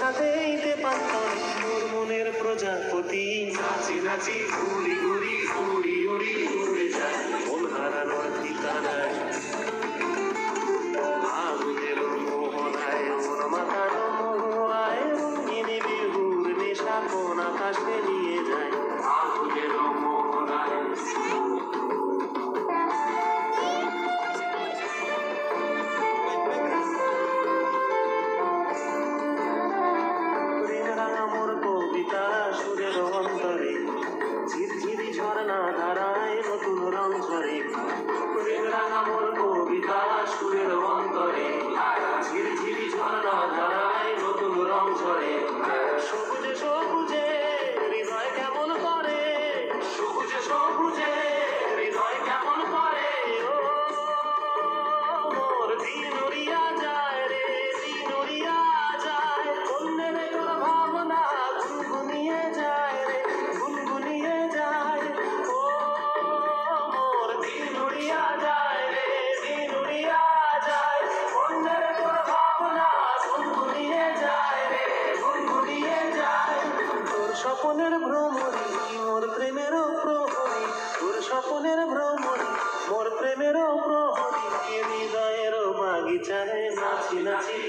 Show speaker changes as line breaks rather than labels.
সাজাইতে পারতাম তোর মনের প্রজাপতি। নাচি নাচি ঘুরি ঘুরি উড়ি উড়ি উড়ে যায় মন হারানোর ঠিকানায়। আগুনের মোহনায় মন মাতানো মোহনায় রঙিনী বিহুর নেশা কোন আকাশে নিয়ে যায়। আগুনের মোহনায় আমার কবিতা সুরের অন্তরে ঝিরঝিরি ঝর্ণা ধারায় নতুন রং ঝরে। আমার কবিতা সুরের অন্তরে ঝিরঝিরি ঝর্ণা ধারায় নতুন রং ঝরে। সবুজে সবুজে হৃদয় কেমন করে, সবুজে সবুজে হৃদয় কেমন করে। ও মোর দিন উড়িয়া যায় রে, দিন উড়িয়া যায় অন্যের তোর ভাবনা গুনগুনিয়ে যায় রে, গুনগুনিয়ে যায়। ও মোর দিন উড়িয়া যায় রে, দিন উড়িয়া যায় অন্যের তোর ভাবনা গুনগুনিয়ে যায় রে, গুনগুনিয়ে যায়। তোর স্বপনের ভ্রমণী মোর প্রেমেরও প্রহরী, তোর স্বপনের ভ্রমণী মোর প্রেমেরও প্রহরী। হৃদয়ের বাগিচায় নাচি নাচি